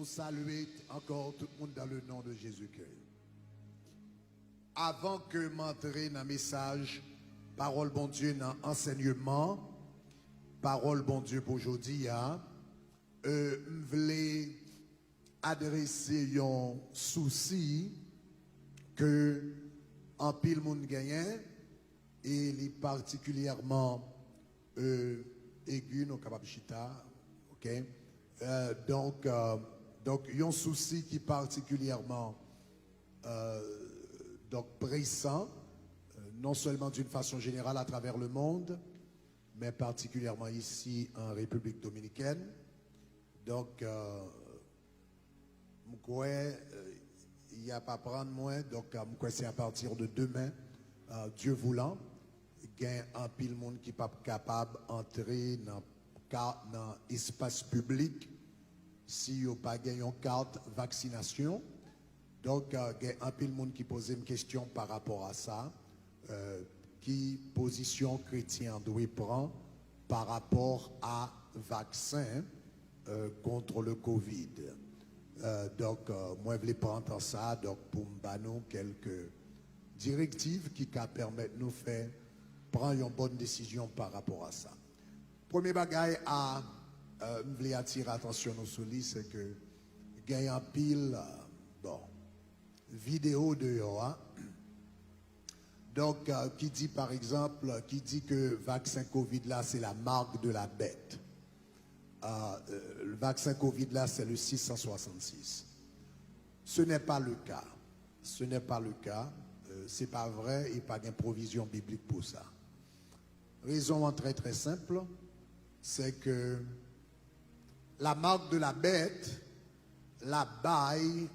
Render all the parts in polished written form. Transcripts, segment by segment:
nous saluer encore tout le monde dans le nom de Jésus-Christ. Avant que m'entrer dans le message, parole bon Dieu dans enseignement, parole bon Dieu pour aujourd'hui, je voulais adresser un souci que en pile monde gagne et les particulièrement aigu, non capable chita, ok? Donc, il y a un souci qui est particulièrement donc pressant, non seulement d'une façon générale à travers le monde, mais particulièrement ici en République dominicaine. Donc, il n'y a pas à prendre moins, donc c'est à partir de demain, Dieu voulant, il y a un pile monde qui n'est pas capable d'entrer dans l'espace public si vous n'avez pas gagné une carte vaccination. Donc, il y a un pile monde qui pose une question par rapport à ça. Qui position chrétien doit prendre par rapport à vaccin contre le Covid. Donc, moi, je voulais prendre ça donc, pour me donner quelques directives qui permettent de nous faire prendre une bonne décision par rapport à ça. Premier bagaille à je voulais attirer l'attention sur lui, c'est que il y a un pile vidéo de Yoa. Donc, qui dit par exemple, qui dit que vaccin Covid là, c'est la marque de la bête. Le vaccin Covid là, c'est le 666. Ce n'est pas le cas. Ce n'est pas le cas. C'est pas vrai et pas de provision biblique pour ça. Raison très très simple, c'est que la marque de la bête, la baille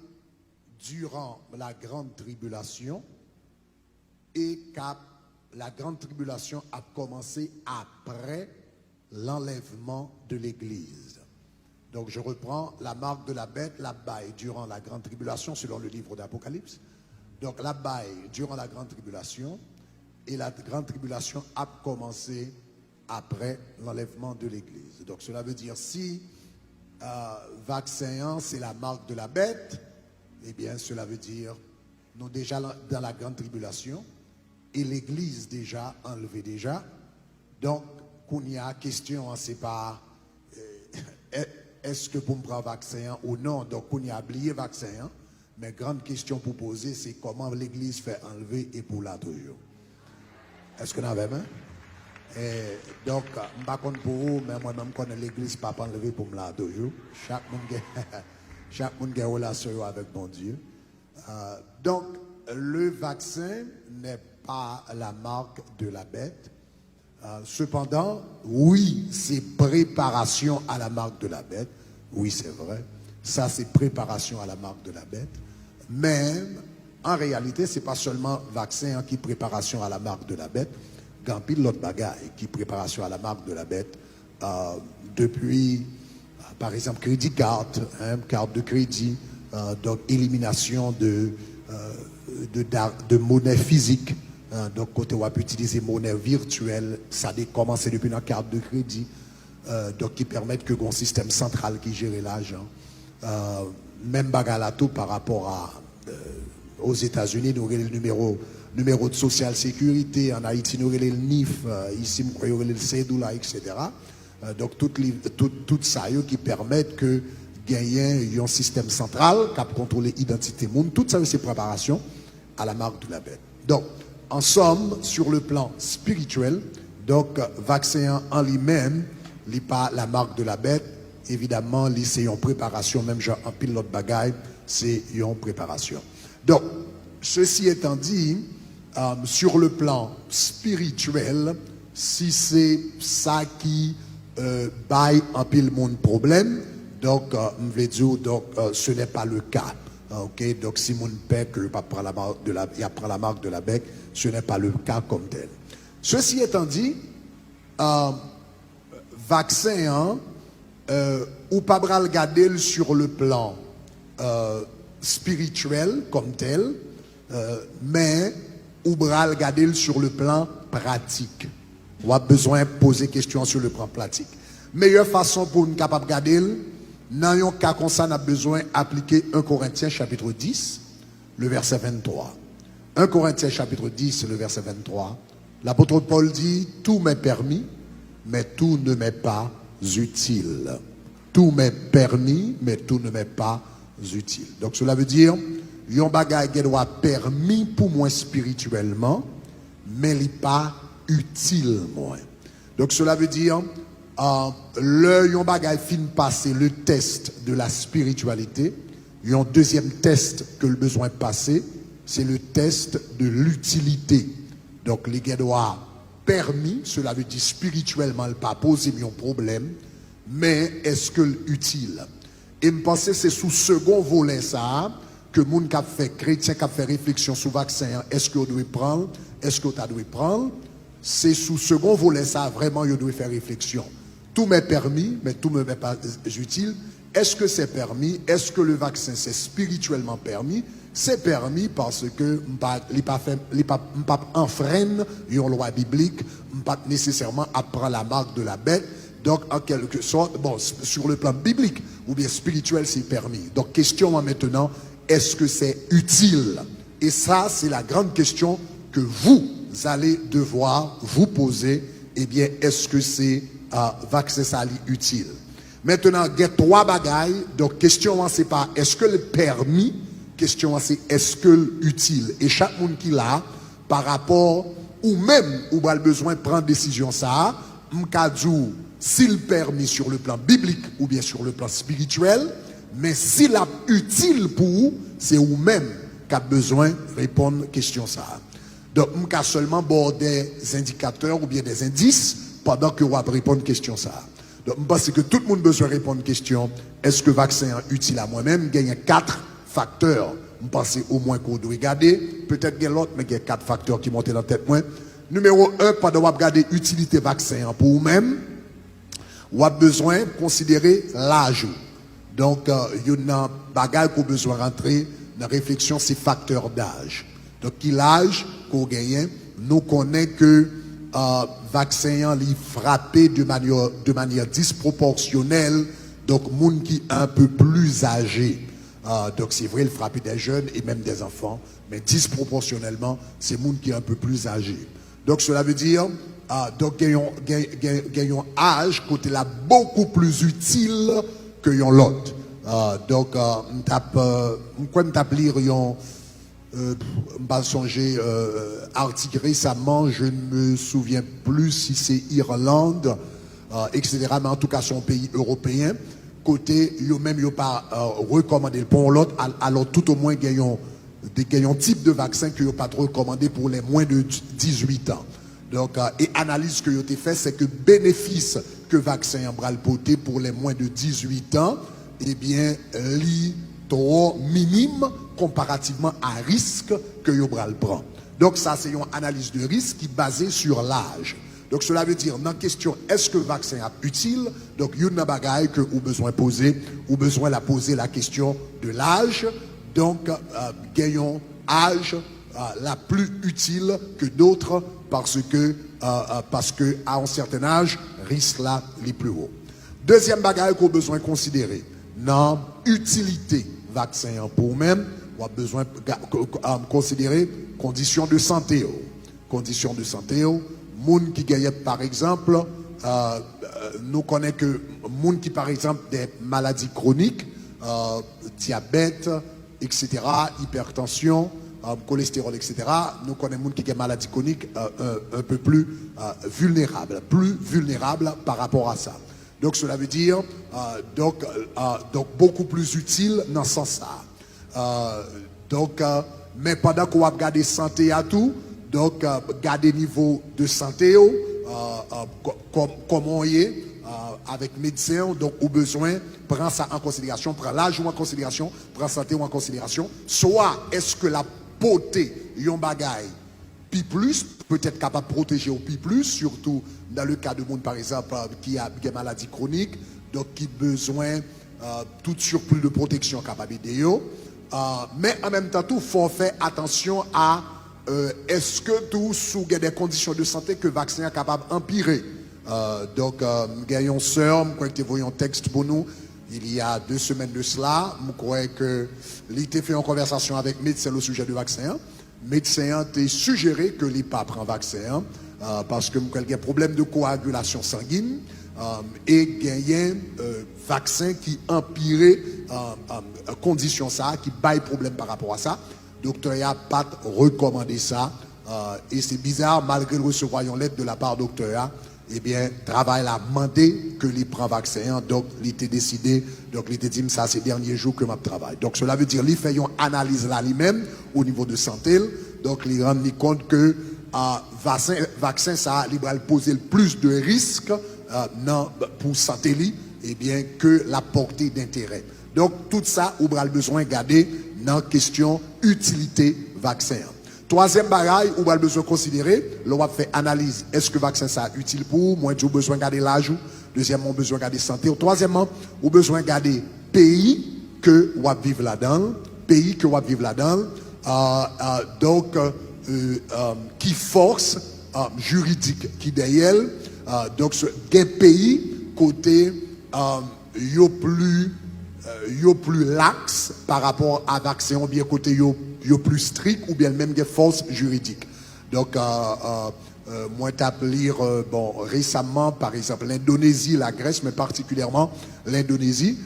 durant la grande tribulation et la grande tribulation a commencé après l'enlèvement de l'Église. Donc je reprends la marque de la bête, la baille durant la grande tribulation selon le livre d'Apocalypse. Donc la baille durant la grande tribulation et la grande tribulation a commencé après l'enlèvement de l'Église. Donc cela veut dire si vaccin c'est la marque de la bête, eh bien cela veut dire nous déjà dans la grande tribulation et l'Église déjà enlevée déjà. Donc qu'on y a question, c'est pas est-ce que pour me prendre vaccin ou non. Donc on y a oublié vaccin, mais grande question pour poser c'est comment l'Église fait enlever et pour là toujours. Est-ce que nous avons main? Donc, je ne sais pas pour vous, mais moi-même, quand l'Église ne peut pas enlever pour me là toujours. Chaque monde a une relation avec mon Dieu. Donc, le vaccin n'est pas la marque de la bête. Cependant, oui, c'est préparation à la marque de la bête. Oui, c'est vrai. Ça, c'est préparation à la marque de la bête. Mais, en réalité, ce n'est pas seulement vaccin qui est préparation à la marque de la bête. Gampil l'autre bagaille qui est préparation à la marque de la bête. Depuis, par exemple, crédit carte, carte de crédit, donc élimination de monnaie physique. Donc, côté où on peut utiliser monnaie virtuelle, ça a commencé depuis la carte de crédit, donc qui permettent que un système central qui gère l'argent. Même bagarre tout par rapport aux États-Unis, nous avons le numéro de social sécurité, en Haïti nous avons le NIF, ici nous avons le CEDULA, etc. Donc tout ça qui permettent que gagner un système central qui contrôle l'identité monde. Tout ça c'est préparation à la marque de la bête. Donc en somme, sur le plan spirituel, donc vaccin en lui-même n'est pas la marque de la bête. Évidemment, c'est une préparation, même genre en pile l'autre bagaille, c'est une préparation. Donc, ceci étant dit, sur le plan spirituel, si c'est ça qui baille en pile mon problème, donc, je vais dire, donc, ce n'est pas le cas. Ok, donc si mon bec ne prend la marque de la bec, ce n'est pas le cas comme tel. Ceci étant dit, vaccin, ou pas regarder sur le plan spirituel comme tel, mais ou regarder sur le plan pratique. On a besoin de poser question sur le plan pratique. Meilleure façon pour nous capable regarder, Dans un cas comme ça, on a besoin d'appliquer 1 Corinthiens chapitre 10, le verset 23. 1 Corinthiens chapitre 10, le verset 23. L'apôtre Paul dit, tout m'est permis, mais tout ne m'est pas utile. Tout m'est permis, mais tout ne m'est pas utile. Donc cela veut dire, yon bagay qui doit permis pour moi spirituellement, mais il n'est pas utile moi. Donc cela veut dire, le yon bagay fin passer le test de la spiritualité, yon deuxième test que le besoin passer, c'est le test de l'utilité. Donc les gars doivent permis, cela veut dire spirituellement, il pas poser un problème, mais est-ce que l'utile? Et je pense que c'est sous second volet ça, que moun qui fait chrétien qui fait réflexion sur le vaccin, est-ce qu'on doit prendre, est-ce qu'on doit prendre, c'est sous second volet ça, vraiment, on doit faire réflexion. Tout m'est permis, mais tout ne m'est pas utile. Est-ce que c'est permis? Est-ce que le vaccin, c'est spirituellement permis? C'est permis parce que il pas enfreindre une loi biblique, pas nécessairement apprendre la marque de la bête. Donc, en quelque sorte, bon, sur le plan biblique ou bien spirituel, c'est permis. Donc, question maintenant, est-ce que c'est utile? Et ça, c'est la grande question que vous allez devoir vous poser. Eh bien, est-ce que c'est vaccin sali utile? Maintenant, il y a trois bagailles. Donc, question, c'est pas est-ce que le permis? Question, c'est est-ce que l'utile? Et chaque monde qui l'a, par rapport, ou même, ou a besoin de prendre décision, ça, m'kadjou, s'il permis sur le plan biblique ou bien sur le plan spirituel, mais s'il est utile pour vous, c'est vous-même qui avez besoin de répondre à la question ça. Donc, je vais seulement border des indicateurs ou bien des indices pendant que vous allez répondre à la question ça. Donc, je pense que tout le monde a besoin de répondre à la question, est-ce que le vaccin est utile à moi-même? Il y a 4 facteurs. Je pense au moins qu'on doit regarder. Peut-être qu'il y a l'autre, mais il y a 4 facteurs qui montent dans la tête. Numéro 1, pendant que vous regardez l'utilité vaccin pour vous-même, vous avez besoin de considérer l'âge. Donc, il y a un bagage qu'on a besoin de rentrer dans la réflexion, c'est facteur d'âge. Donc, quel âge qu'on gagne, nous connaissons que le vaccin est frappé de manière disproportionnelle, donc, les gens qui sont un peu plus âgés. Donc, c'est vrai, il frappe des jeunes et même des enfants, mais disproportionnellement, c'est les gens qui sont un peu plus âgés. Donc, cela veut dire, donc, gagnons âge côté là beaucoup plus utile que l'autre. Donc, on tape lire pas songer article récemment, je ne me souviens plus si c'est Irlande, etc. Mais en tout cas, son pays européen. Côté, yo même yo pas recommandé pour l'autre, alors tout au moins gagnons type de vaccin que yo pas trop recommandé pour les moins de 18 ans. Donc, et analyse que yo t'ai fait, c'est que bénéfice que vaccin en bras le poté pour les moins de 18 ans, eh bien, li trop minime comparativement à risque que yo bras le prend. Donc, ça, c'est une analyse de risque qui est basée sur l'âge. Donc, cela veut dire, dans la question, est-ce que le vaccin est utile? Donc, il y a une bagaille que vous besoin poser, ou besoin de poser la question de l'âge. Donc, gagnons âge la plus utile que d'autres parce que à un certain âge, risque là les plus haut. Deuxième bagaille qu'on a besoin de considérer, dans utilité vaccin pour même, on a besoin de considérer conditions de santé. Conditions de santé. Moun qui gagne par exemple, nous connaissons que moun qui par exemple des maladies chroniques, diabète, etc., hypertension, cholestérol, etc., nous connaissons moun qui gagne maladies chroniques un peu plus vulnérables par rapport à ça. Donc cela veut dire donc beaucoup plus utile dans ce sens-là. Mais pendant qu'on va regarder santé à tout, donc garder niveau de santé comment on est avec médecin, donc au besoin prend ça en considération, prend l'âge en considération, prend santé en considération. Soit est-ce que la beauté yon bagaille pi plus peut-être capable de protéger au pi plus, surtout dans le cas de monde par exemple qui a des maladies chroniques, donc qui besoin tout surplus de protection capable d'aider. Mais en même temps tout faut faire attention à est-ce que tout sous des conditions de santé que le vaccin est capable d'empirer. Donc gagnons sœur, quand vous voyez un texte pour nous, il y a 2 semaines de cela, je crois que l'été fait une conversation avec médecin au sujet du vaccin. Médecin a suggéré que les pas prend vaccin parce que il y a un problème de coagulation sanguine et il y a un vaccin qui empirait condition ça, qui baille problème par rapport à ça. Docteur n'a pas recommandé ça et c'est bizarre malgré le recevoir une lettre de la part docteur. Eh bien, travail a demandé que les prend vaccin, donc il était décidé, donc il était dit ça ces derniers jours que je travaille. Donc cela veut dire qu'il fait une analyse là lui-même au niveau de santé, donc il rend compte que vaccin ça il va poser le plus de risques pour santé eh bien que la portée d'intérêt. Donc tout ça on a besoin de garder dans question utilité vaccin. Troisième bagaille, on a besoin de considérer, l'on va faire analyse. Est-ce que le vaccin ça utile pour moi? J'ai besoin de garder l'âge. Deuxièmement, on a besoin de garder santé. Troisièmement, on a besoin de garder pays que on va vivre là-dedans. Pays que on va vivre là-dedans. Donc, qui force juridique qui derrière. Donc, quel pays côté yo plus lax par rapport à vaccin ou bien côté yo plus strict ou bien même des forces juridiques. Donc moi t'as lire bon récemment par exemple l'Indonésie, la Grèce mais particulièrement l'Indonésie,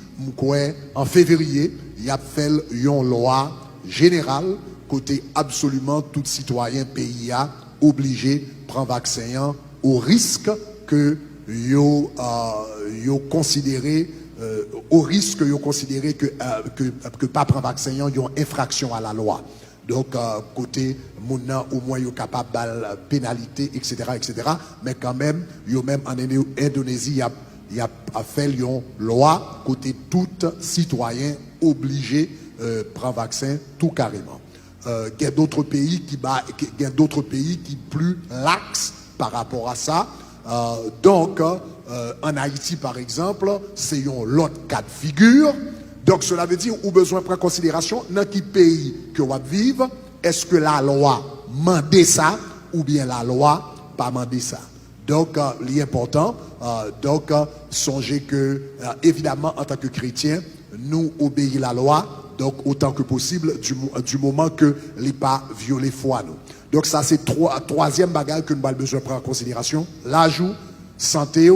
en février, il y a fait une loi générale côté absolument tout citoyen pays a obligé prendre vaccin au risque que yo considéré au risque de considérer que pas prendre vaccin y a une infraction à la loi. Donc côté mouna au moins yo capable de pénalité etc. mais quand même yo même en Indonésie il y a fait une loi côté tout citoyen obligé prendre vaccin tout carrément. Il y a d'autres pays qui plus lax par rapport à ça. Donc en Haïti par exemple c'est un autre cas de figure. Donc cela veut dire ou besoin de prendre en considération dans quel pays que on va vivre, est-ce que la loi mande ça ou bien la loi pas mande ça. Donc l'important donc songez que évidemment en tant que chrétien nous obéissons la loi donc autant que possible du moment que les pas violer foi nous. Donc ça c'est troisième bagage que nous avons besoin de prendre en considération. L'ajout, santé,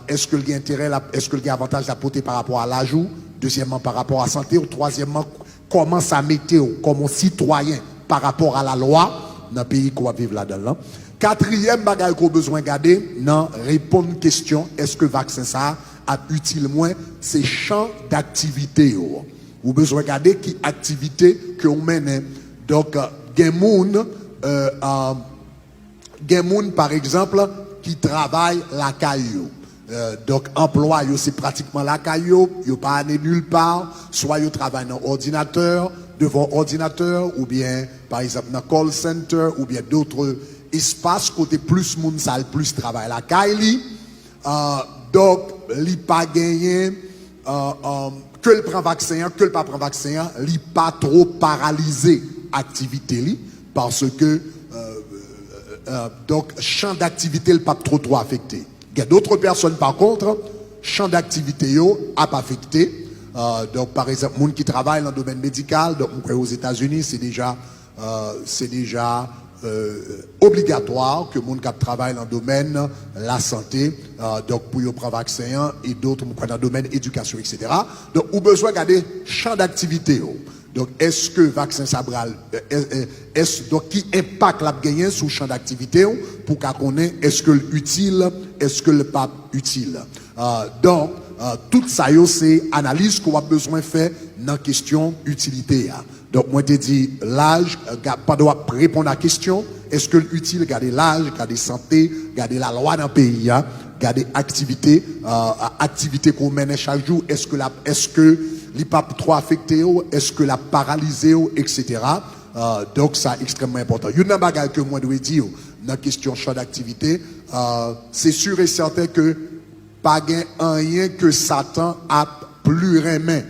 est-ce que il y a intérêt, est-ce que il y a avantage d'apporter par rapport à l'ajout? Deuxièmement par rapport à la santé. Troisièmement, comment ça météo, comme citoyen par rapport à la loi dans le pays qu'on va vivre là-dedans. Quatrième bagage qu'on a besoin de garder, non, répondre à une question, est-ce que le vaccin ça a utile moins, c'est champ d'activité. Vous besoin de garder qui activité que on mène. Donc, gen par exemple qui travaille la caillou. Donc emploi c'est pratiquement la caillou, yo pas aller nulle part, soit yo travaille dans ordinateur, devant ordinateur ou bien par exemple dans call center ou bien d'autres espaces côté plus moun ça plus travail la caillou. Donc li pas gagné que le prend vaccin, que le pas prend vaccin, li pas trop paralysé activité li parce que donc champ d'activité le pas trop affecté. Il y a d'autres personnes par contre champ d'activité yo a pas affecté. Donc par exemple monde qui travaille dans le domaine médical, donc aux États-Unis c'est déjà obligatoire que monde qui travaille dans le domaine la santé donc pour y prendre vaccin et d'autres dans le domaine éducation etc. Donc ou besoin garder champ d'activité. Donc est-ce que vaccin sabral donc qui impact la gagner sur champ d'activité pour qu'on connaisse est-ce que l'utile est-ce que le pas utile. Donc tout ça c'est analyse qu'on a besoin de faire dans question utilité. Donc moi je dit l'âge pas doit répondre à la question est-ce que l'utile garder l'âge, garder santé, garder la loi dans le pays, garder activité activité qu'on mène chaque jour est-ce que li pas trop affecté, est-ce que la paralysé, etc. Donc ça extrêmement important. Il y a un bagage que moi dois dire dans la question champ d'activité, c'est sûr et certain que pas rien que Satan a plus remis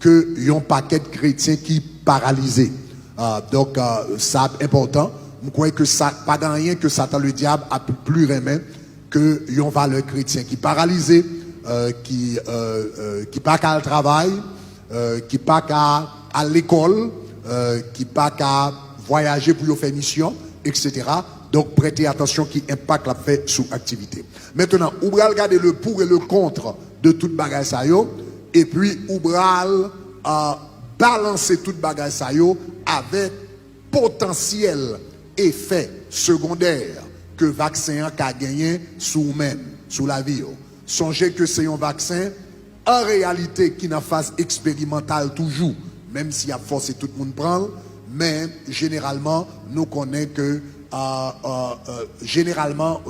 que un paquet de chrétiens qui paralysé. Donc ça important. Je crois que ça pas rien que Satan le diable a plus remis que un valeur chrétien qui paralysé. qui pas qu'à le travail, qui pas qu'à à l'école, qui pas qu'à voyager pour faire mission, etc. Donc prêtez attention qui impact la fait sous activité. Maintenant, on va regarder le pour et le contre de toute bagage ça yo, et puis on va balancer toute bagage ça yo avec potentiel effet secondaire que vaccin a gagné sur nous-mêmes, sur la vie. Songez que c'est un vaccin en réalité qui n'a phase expérimentale toujours, même s'il y a forcé tout le monde prendre, mais généralement nous connaissons que généralement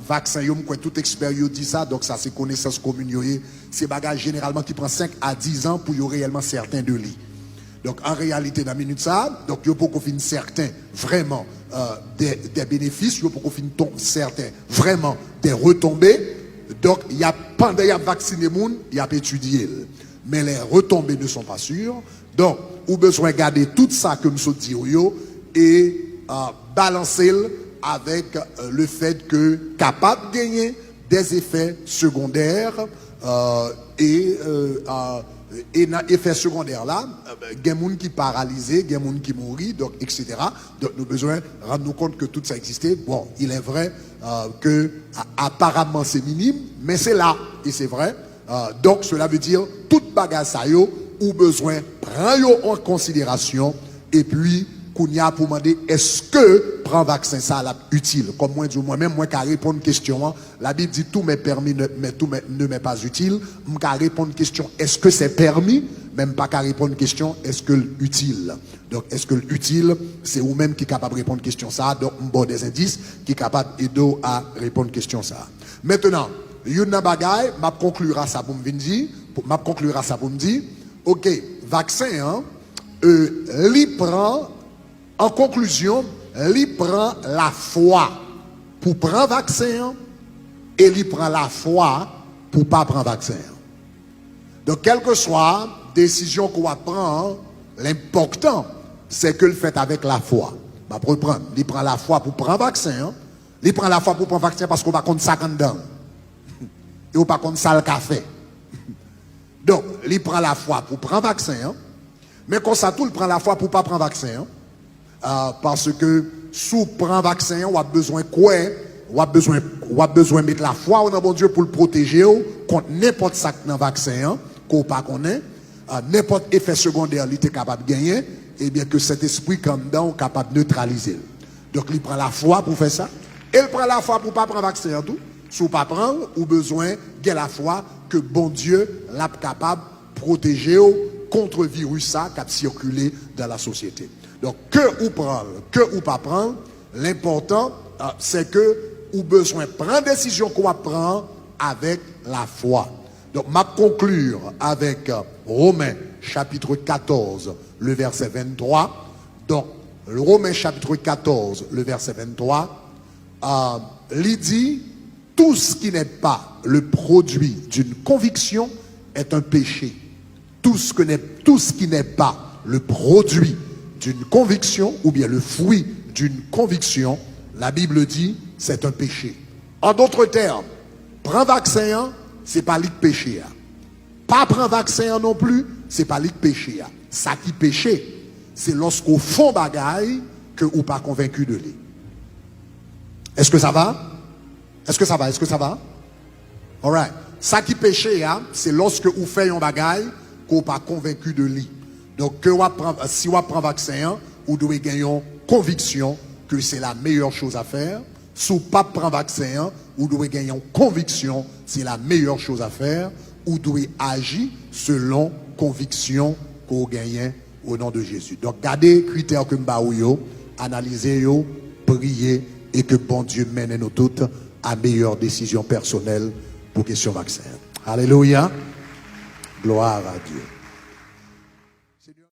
vaccin tout expert dit ça, donc ça c'est connaissance commune, c'est bagage généralement qui prend 5 à 10 ans pour y réellement certains de lui. Donc en réalité dans la minute ça, donc il faut qu'on finisse certains vraiment des bénéfices, il faut qu'on finisse certains vraiment des retombées. Donc il y a pendant il y a vacciné moun, il y a étudié, mais les retombées ne sont pas sûres. Donc ou besoin de garder tout ça que nous disons et balancer avec le fait que capable de gagner des effets secondaires et dans effets secondaires là, il y a des gens qui paralysés, il y a des gens qui mourent, donc etc. Donc nous avons besoin de rendre nous compte que tout ça existait. Bon, il est vrai que apparemment c'est minime, mais c'est là et c'est vrai. Donc cela veut dire toute bagage ça yo ou besoin prendre en considération et puis qu'on y a pour demander est-ce que prendre vaccin ça là utile comme moi dis moi-même moi qui répondre question la Bible dit tout m'est permis mais tout ne m'est pas utile moi qui répondre question est-ce que c'est permis même pas qu'à répondre question est-ce que utile donc est-ce que utile c'est vous même qui est capable de répondre question ça donc bon des indices qui est capable d'aider à répondre question ça maintenant une bagaille m'a conclura ça pour me dire OK vaccin li prend en conclusion, il prend la foi pour prendre vaccin et il prend la foi pour pas prendre vaccin. Donc, quelle que soit la décision qu'on va prendre, l'important, c'est que le fait avec la foi. Il prend la foi pour prendre vaccin. Il prend la foi pour prendre vaccin parce qu'on va contre ça dedans. Et on va contre ça le café. Donc, il prend la foi pour prendre vaccin. Mais quand ça tout, il prend la foi pour pas prendre vaccin. Parce que sous prend vaccin, on a besoin quoi? On a besoin de mettre la foi dans bon Dieu pour le protéger contre n'importe ça dans vaccin qu'on pas connaît, n'importe effet secondaire il est capable de gagner et bien que cet esprit comme dedans est capable de neutraliser. Donc il prend la foi pour faire ça. Et il prend la foi pour pas prendre vaccin tout. Sous pas prendre ou besoin de la foi que bon Dieu l'a capable de protéger contre le virus ça qui a circulé dans la société. Donc, que ou prendre, que ou pas prendre, l'important, c'est que ou besoin de prendre décision qu'on va prendre avec la foi. Donc, ma conclure avec Romains chapitre 14, le verset 23. Donc, le Romains chapitre 14, le verset 23, il dit, tout ce qui n'est pas le produit d'une conviction est un péché. Tout ce qui n'est pas le produit d'une conviction ou bien le fruit d'une conviction, la Bible dit, c'est un péché. En d'autres termes, prendre vaccin, c'est pas le péché. Pas prendre vaccin non plus, c'est pas le péché. Ça qui péché, c'est lorsqu'au fond bagaille que ou pas convaincu de lui. Est-ce que ça va? Est-ce que ça va? Est-ce que ça va? All right. Ça qui péché, c'est lorsque vous faites un bagaille qu'on pas convaincu de lui. Donc, si on prend vaccin, vous devez gagner une conviction que c'est la meilleure chose à faire. Si vous ne pas prendre vaccin, vous devez gagner une conviction que c'est la meilleure chose à faire. Vous devez agir selon conviction que vous gagnez au nom de Jésus. Donc, gardez les critères que vous analysez, priez et que bon Dieu mène nous toutes à meilleure décision personnelle pour question vaccin. Alléluia. Gloire à Dieu.